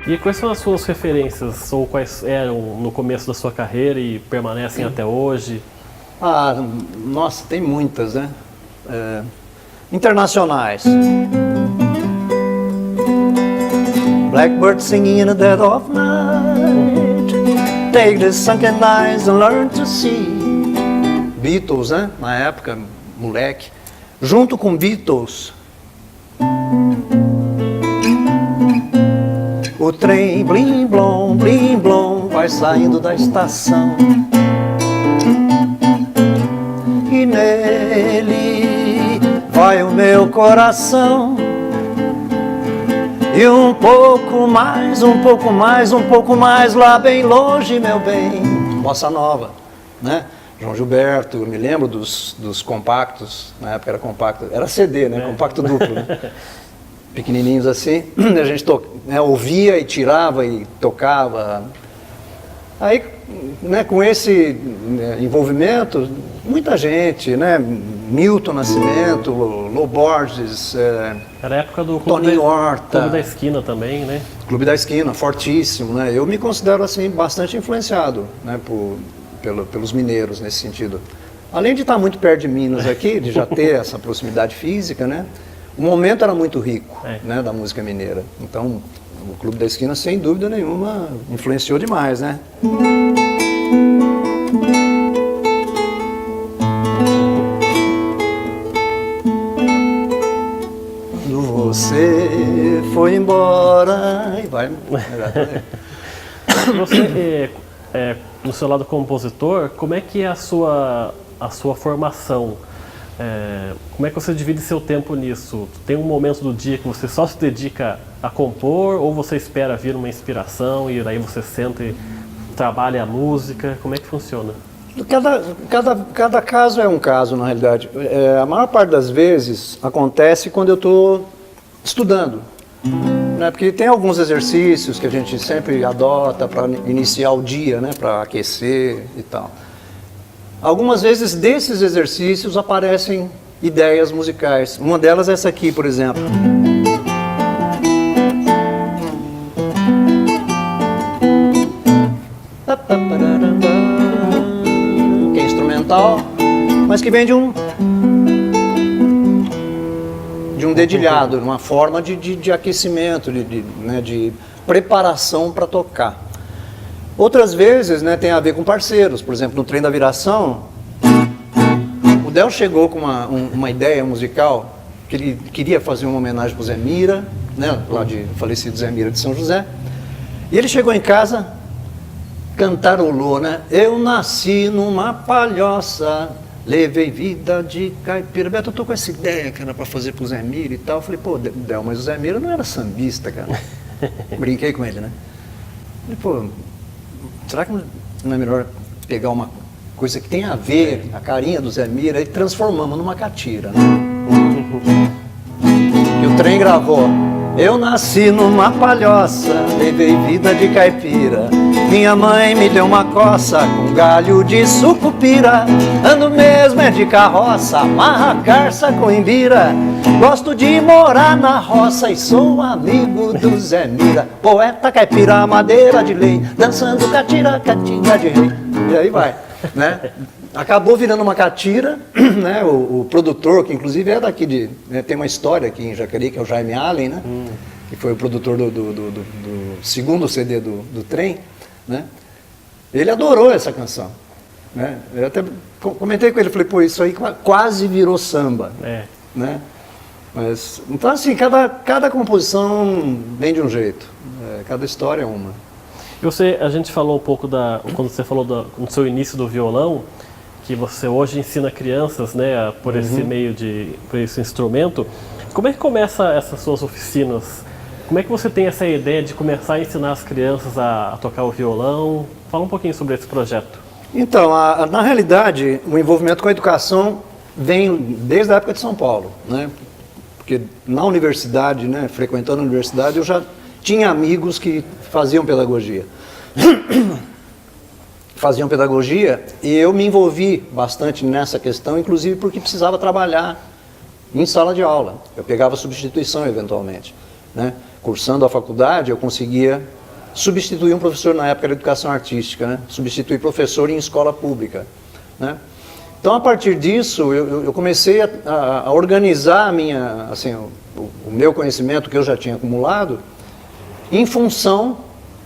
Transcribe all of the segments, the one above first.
E quais são as suas referências, ou quais eram no começo da sua carreira e permanecem até hoje? Ah, nossa, tem muitas, né? Internacionais. Blackbird singing in the dead of night. Take the sunken eyes and learn to see. Beatles, né? Na época, moleque. Junto com Beatles. O trem blim blom, vai saindo da estação. E nele vai o meu coração. E um pouco mais, lá bem longe, meu bem. Bossa Nova, né? João Gilberto, eu me lembro dos compactos, na época era compacto, era CD, né? Compacto duplo, né? Pequenininhos assim, a gente ouvia e tirava e tocava. Aí, né, com esse envolvimento, muita gente, né? Milton Nascimento, Lô Borges, Era a época do Toninho Horta. Clube da Esquina também, né? Clube da Esquina, fortíssimo, né? Eu me considero assim bastante influenciado, né, pelos mineiros nesse sentido. Além de estar muito perto de Minas aqui, de já ter essa proximidade física, né? O momento era muito rico, né, da música mineira. Então, o Clube da Esquina, sem dúvida nenhuma, influenciou demais, né? Você foi embora e vai. Você, no seu lado compositor, como é que é a sua formação? Como é que você divide seu tempo nisso? Tem um momento do dia que você só se dedica a compor, ou você espera vir uma inspiração e daí você senta e trabalha a música? Como é que funciona? Cada caso é um caso, na realidade. A maior parte das vezes acontece quando eu estou estudando, né? Porque tem alguns exercícios que a gente sempre adota para iniciar o dia, né? Para aquecer e tal. Algumas vezes desses exercícios aparecem ideias musicais. Uma delas é essa aqui, por exemplo. Que é instrumental, mas que vem de um dedilhado, uma forma de aquecimento, de preparação para tocar. Outras vezes, né, tem a ver com parceiros. Por exemplo, no Trem da Viração, o Del chegou com uma ideia musical que ele queria fazer uma homenagem para o Zé Mira, né, lá de falecido Zé Mira de São José. E ele chegou em casa, cantarolou, né? Eu nasci numa palhoça, levei vida de caipira. Beto, eu tô com essa ideia, cara, para fazer pro Zé Mira e tal. Eu falei, pô, Del, mas o Zé Mira não era sambista, cara. Brinquei com ele, né? Falei, pô, será que não é melhor pegar uma coisa que tem a ver, a carinha do Zé Mira, e transformamos numa catira, né? E o Trem gravou. Eu nasci numa palhoça, levei vida de caipira. Minha mãe me deu uma coça com galho de sucupira. Ando mesmo é de carroça, amarra carça com imbira. Gosto de morar na roça e sou amigo do Zé Mira. Poeta caipira, madeira de lei, dançando catira, catira de rei. E aí vai, né? Acabou virando uma catira, né? O produtor, que inclusive é daqui né, tem uma história aqui em Jacareí, que é o Jaime Allen, né? Que foi o produtor do segundo CD do Trem, né? Ele adorou essa canção, né? Eu até comentei com ele, falei, pô, isso aí quase virou samba, né? Mas, então assim, cada composição vem de um jeito, cada história é uma. E a gente falou um pouco quando você falou no seu início do violão, que você hoje ensina crianças, né, por esse meio por esse instrumento. Como é que começa essas suas oficinas? Como é que você tem essa ideia de começar a ensinar as crianças a tocar o violão? Fala um pouquinho sobre esse projeto. Então, na realidade, o envolvimento com a educação vem desde a época de São Paulo, né? Porque na universidade, né, frequentando a universidade, eu já tinha amigos que faziam pedagogia. E eu me envolvi bastante nessa questão, inclusive porque precisava trabalhar em sala de aula. Eu pegava substituição eventualmente. né, cursando a faculdade, eu conseguia substituir um professor, na época da educação artística, né, substituir professor em escola pública, né. Então, a partir disso, eu comecei a organizar assim, o meu conhecimento que eu já tinha acumulado em função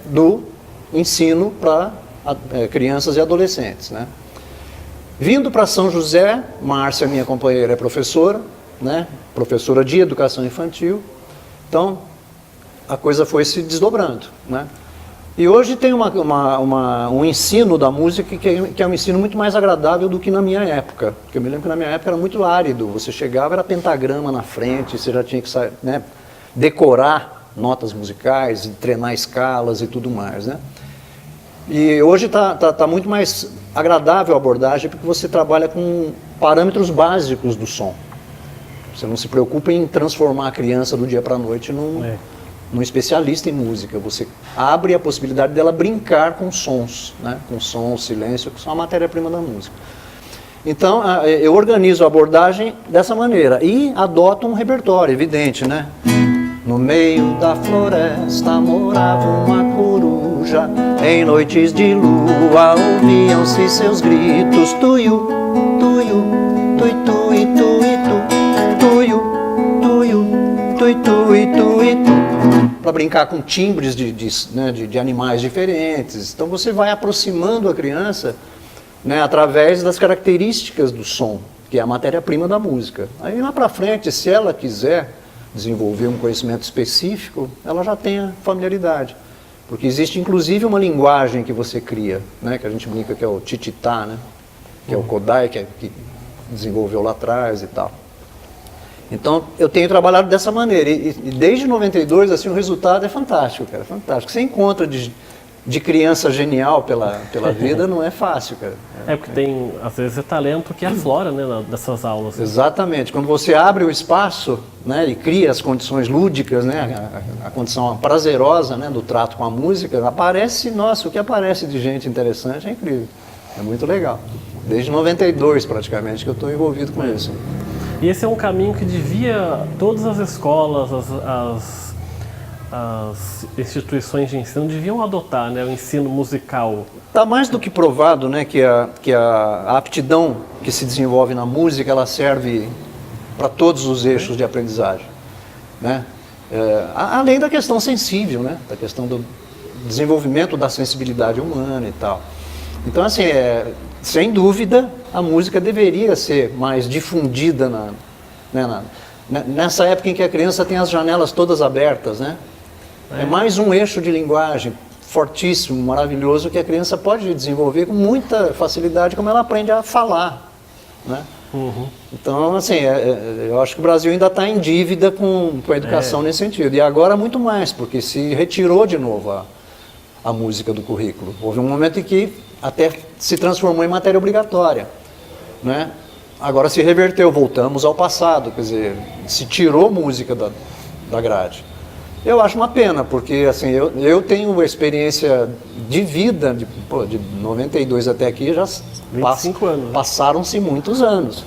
do ensino para crianças e adolescentes, né. Vindo para São José, Márcia, minha companheira, é professora, né, professora de educação infantil, então a coisa foi se desdobrando, né. E hoje tem um ensino da música que é um ensino muito mais agradável do que na minha época. Porque eu me lembro que na minha época era muito árido. Você chegava, era pentagrama na frente, você já tinha que, né, decorar notas musicais, treinar escalas e tudo mais, né? E hoje tá muito mais agradável a abordagem porque você trabalha com parâmetros básicos do som. Você não se preocupa em transformar a criança do dia para a noite num especialista em música. Você abre a possibilidade dela brincar com sons, né? Com som, silêncio, que são a matéria-prima da música. Então, eu organizo a abordagem dessa maneira e adoto um repertório, evidente, né? No meio da floresta morava uma coruja, em noites de lua ouviam-se seus gritos, tuiu, tuiu, tui, tui, tui, tu, tuiu, tuiu, tui, tui, tui, tu. Para brincar com timbres de animais diferentes. Então você vai aproximando a criança, né, através das características do som, que é a matéria-prima da música. Aí lá para frente, se ela quiser desenvolver um conhecimento específico, ela já tem a familiaridade. Porque existe inclusive uma linguagem que você cria, né, que a gente brinca que é o tititá, né, que é o Kodai, que desenvolveu lá atrás e tal. Então, eu tenho trabalhado dessa maneira, e desde 92, assim, o resultado é fantástico, cara, fantástico. Você encontra de criança genial pela vida, não é fácil, cara. Porque tem, às vezes, talento que aflora, né, dessas aulas. Exatamente. Quando você abre o espaço, né, e cria as condições lúdicas, né, a condição prazerosa, né, do trato com a música, aparece, nossa, o que aparece de gente interessante é incrível. É muito legal. Desde 92, praticamente, que eu estou envolvido com isso. E esse é um caminho que devia todas as escolas, as instituições de ensino deviam adotar, né, o ensino musical. Está mais do que provado, né, que a aptidão que se desenvolve na música, ela serve para todos os eixos de aprendizagem, né? Além da questão sensível, né, da questão do desenvolvimento da sensibilidade humana e tal. Então, assim, sem dúvida, a música deveria ser mais difundida nessa época em que a criança tem as janelas todas abertas, né? É mais um eixo de linguagem fortíssimo, maravilhoso, que a criança pode desenvolver com muita facilidade, como ela aprende a falar, né? Uhum. Então, assim, eu acho que o Brasil ainda está em dívida com a educação nesse sentido. E agora muito mais, porque se retirou de novo a música do currículo. Houve um momento em que até se transformou em matéria obrigatória, né? Agora se reverteu, voltamos ao passado, quer dizer, se tirou música da grade. Eu acho uma pena, porque assim, eu tenho uma experiência de vida, de 92 até aqui, já 25 anos, né? Passaram-se muitos anos.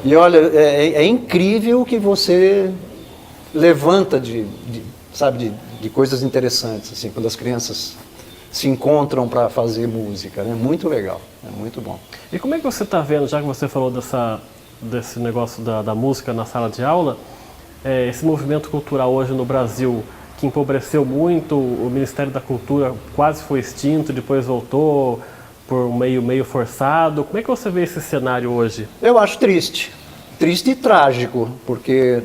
E olha, é incrível o que você levanta de coisas interessantes, assim, quando as crianças se encontram para fazer música, né? Muito legal, é muito bom. E como é que você está vendo, já que você falou desse negócio da música na sala de aula, esse movimento cultural hoje no Brasil, que empobreceu muito, o Ministério da Cultura quase foi extinto, depois voltou por um meio forçado. Como é que você vê esse cenário hoje? Eu acho triste e trágico, porque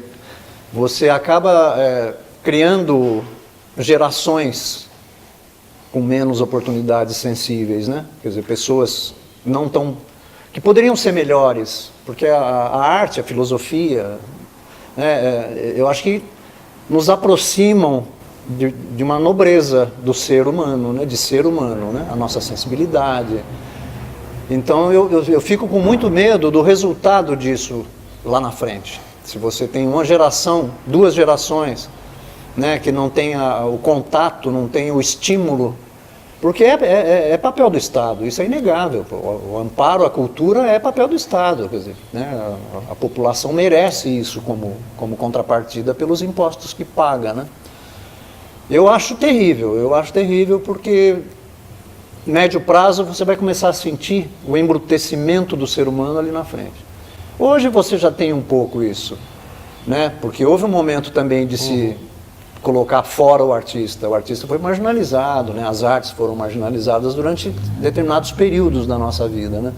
você acaba criando gerações com menos oportunidades sensíveis, né? Quer dizer, pessoas que poderiam ser melhores, porque a arte, a filosofia, eu acho que nos aproximam de uma nobreza do ser humano, né? De ser humano, né? A nossa sensibilidade. Então eu fico com muito medo do resultado disso lá na frente. Se você tem uma geração, 2 gerações, né, que não tem o contato, não tem o estímulo Porque é papel do Estado, isso é inegável. O amparo à cultura é papel do Estado. Quer dizer, né, a população merece isso como contrapartida pelos impostos que paga. Né? Eu acho terrível porque médio prazo você vai começar a sentir o embrutecimento do ser humano ali na frente. Hoje você já tem um pouco isso, né? Porque houve um momento também de se colocar fora o artista foi marginalizado, né? As artes foram marginalizadas durante determinados períodos da nossa vida, né?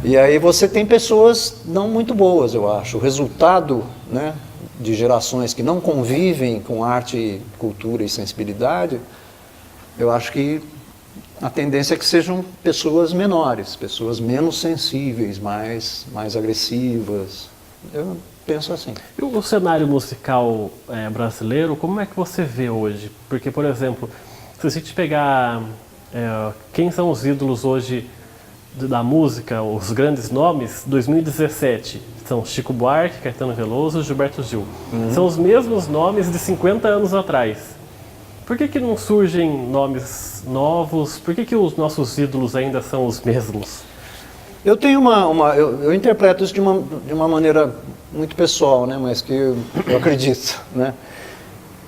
E aí você tem pessoas não muito boas, eu acho. O resultado, né, de gerações que não convivem com arte, cultura e sensibilidade, eu acho que a tendência é que sejam pessoas menores, pessoas menos sensíveis, mais agressivas. Eu penso assim. E o cenário musical brasileiro, como é que você vê hoje? Porque, por exemplo, se a gente pegar quem são os ídolos hoje da música, os grandes nomes, 2017, são Chico Buarque, Caetano Veloso e Gilberto Gil. São os mesmos nomes de 50 anos atrás. Por que não surgem nomes novos? Por que os nossos ídolos ainda são os mesmos? Eu tenho eu interpreto isso de uma maneira muito pessoal, né? Mas que eu acredito, né?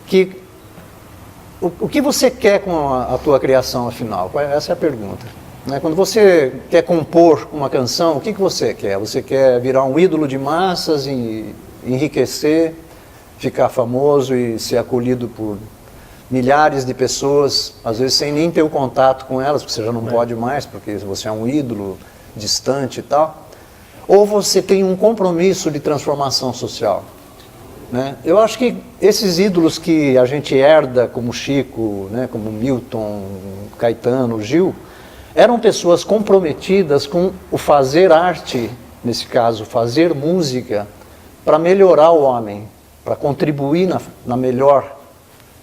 Que o que você quer com a tua criação, afinal? Essa é a pergunta. Né? Quando você quer compor uma canção, o que você quer? Você quer virar um ídolo de massas e enriquecer, ficar famoso e ser acolhido por milhares de pessoas, às vezes sem nem ter o contato com elas, porque você já não pode mais, porque você é um ídolo distante e tal. Ou você tem um compromisso de transformação social. Né? Eu acho que esses ídolos que a gente herda, como Chico, né, como Milton, Caetano, Gil, eram pessoas comprometidas com o fazer arte, nesse caso, fazer música, para melhorar o homem, para contribuir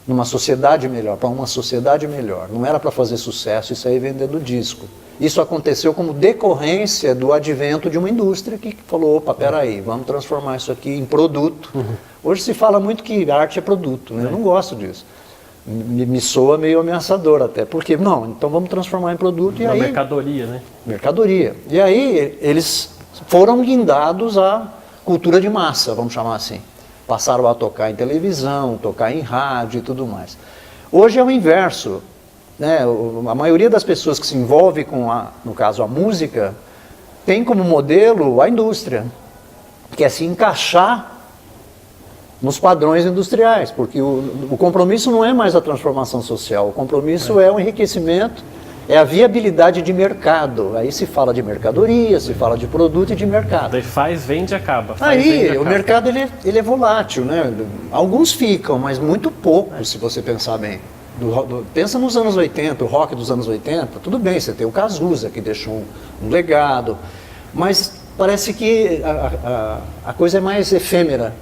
numa sociedade melhor, para uma sociedade melhor. Não era para fazer sucesso e sair vendendo disco. Isso aconteceu como decorrência do advento de uma indústria que falou, opa, peraí, vamos transformar isso aqui em produto. Hoje se fala muito que arte é produto, né? Eu não gosto disso. Me soa meio ameaçador até, porque, não, então vamos transformar em produto e aí... mercadoria, né? Mercadoria. E aí eles foram guindados à cultura de massa, vamos chamar assim. Passaram a tocar em televisão, tocar em rádio e tudo mais. Hoje é o inverso. Né? A maioria das pessoas que se envolve com, no caso, a música, tem como modelo a indústria, que é se encaixar nos padrões industriais, porque o compromisso não é mais a transformação social, o compromisso é o enriquecimento, é a viabilidade de mercado. Aí se fala de mercadoria, se fala de produto e de mercado. Daí faz, vende e acaba. O mercado ele é volátil, né? Alguns ficam, mas muito poucos, se você pensar bem. Pensa nos anos 80, o rock dos anos 80, tudo bem, você tem o Cazuza, que deixou um legado, mas parece que a coisa é mais efêmera.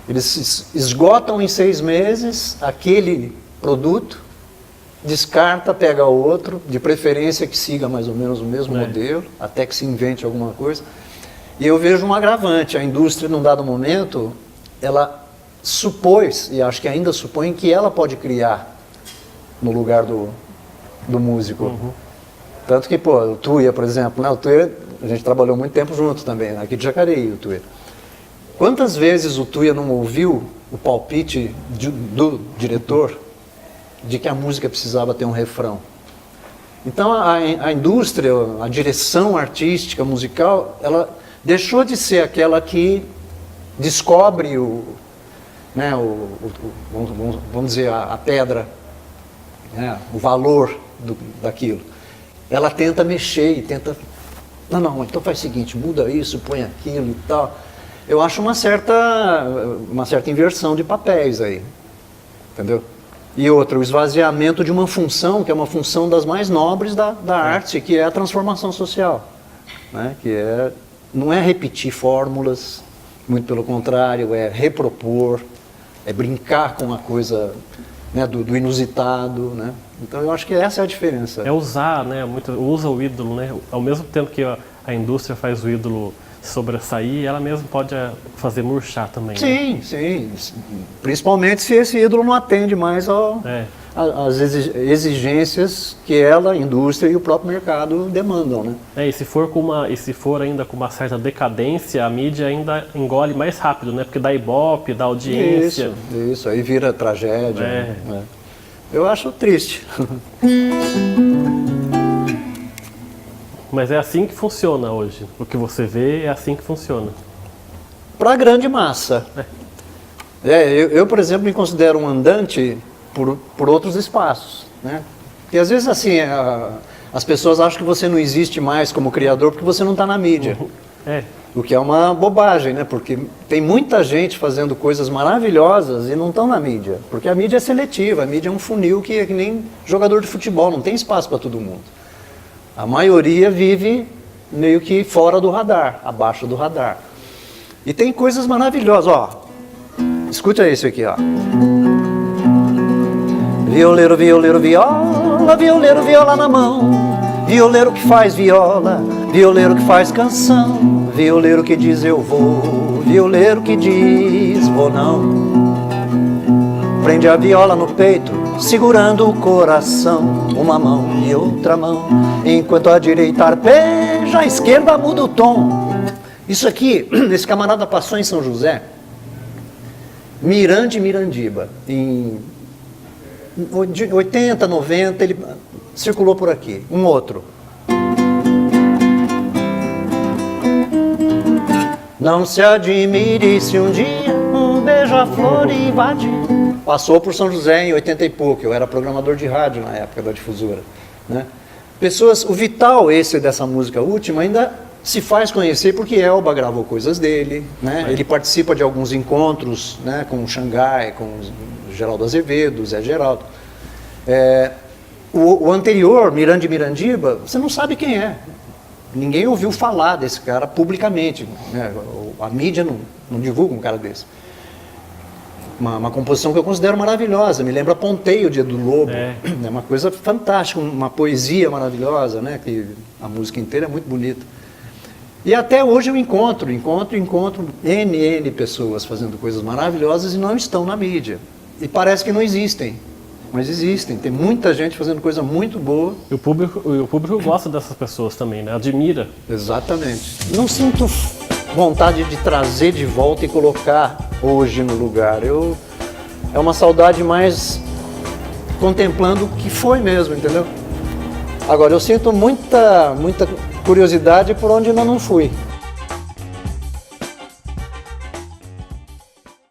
Eles esgotam em 6 meses aquele produto, descarta, pega outro, de preferência que siga mais ou menos o mesmo modelo, até que se invente alguma coisa. E eu vejo um agravante, a indústria, num dado momento, ela supôs, e acho que ainda supõe, que ela pode criar no lugar do músico. Tanto que, o Tuia, por exemplo, né? O Tuia, a gente trabalhou muito tempo junto também, aqui de Jacareí, o Tuia. Quantas vezes o Tuia não ouviu o palpite do diretor de que a música precisava ter um refrão? Então a indústria, a direção artística, musical, ela deixou de ser aquela que descobre vamos dizer, a pedra, né, o valor daquilo. Ela tenta mexer e tenta... Não, então faz o seguinte, muda isso, põe aquilo e tal. Eu acho uma certa inversão de papéis aí, entendeu? E outra, o esvaziamento de uma função, que é uma função das mais nobres da arte, que é a transformação social. Né? Não é repetir fórmulas, muito pelo contrário, é repropor, é brincar com a coisa, né, do inusitado. Né? Então eu acho que essa é a diferença. É usar, né? Usa o ídolo, né? Ao mesmo tempo que a indústria faz o ídolo sobressair, ela mesma pode fazer murchar também. Sim, sim. Principalmente se esse ídolo não atende mais às exigências que ela, a indústria e o próprio mercado demandam, né? E se for ainda com uma certa decadência, a mídia ainda engole mais rápido, né? Porque dá ibope, dá audiência. Isso, aí vira tragédia. Né? Eu acho triste. Mas é assim que funciona hoje. O que você vê é assim que funciona. Para a grande massa. Eu, por exemplo, me considero um andante por outros espaços, né? E às vezes assim, as pessoas acham que você não existe mais como criador porque você não está na mídia. O que é uma bobagem, né? Porque tem muita gente fazendo coisas maravilhosas e não estão na mídia. Porque a mídia é seletiva, a mídia é um funil que é que nem jogador de futebol, não tem espaço para todo mundo. A maioria vive meio que fora do radar, abaixo do radar. E tem coisas maravilhosas, ó. Escuta isso aqui, ó. Violeiro, violeiro, viola, violeiro, viola na mão. Violeiro que faz viola, violeiro que faz canção. Violeiro que diz eu vou, violeiro que diz vou não. Prende a viola no peito, segurando o coração, uma mão e outra mão, enquanto a direita arpeja, a esquerda muda o tom. Isso aqui, esse camarada passou em São José, Miranda e Mirandiba, em 80, 90, ele circulou por aqui. Um outro. Não se admire se um dia um beija-flor invade. Passou por São José em 80 e pouco, eu era programador de rádio na época da difusora, né? Pessoas, o vital esse dessa música última ainda se faz conhecer porque Elba gravou coisas dele, né? Ele participa de alguns encontros, né, com o Xangai, com o Geraldo Azevedo, Zé Geraldo. O anterior, Miranda e Mirandiba, você não sabe quem é. Ninguém ouviu falar desse cara publicamente, né? A mídia não divulga um cara desse. Uma composição que eu considero maravilhosa, me lembra Ponteio, Dia do Lobo, é uma coisa fantástica, uma poesia maravilhosa, né? Que a música inteira é muito bonita. E até hoje eu encontro N pessoas fazendo coisas maravilhosas e não estão na mídia. E parece que não existem, mas existem, tem muita gente fazendo coisa muito boa. E o público gosta dessas pessoas também, né? Admira. Exatamente. Não sinto vontade de trazer de volta e colocar hoje no lugar. É uma saudade mais contemplando o que foi mesmo, entendeu? Agora, eu sinto muita curiosidade por onde ainda não fui.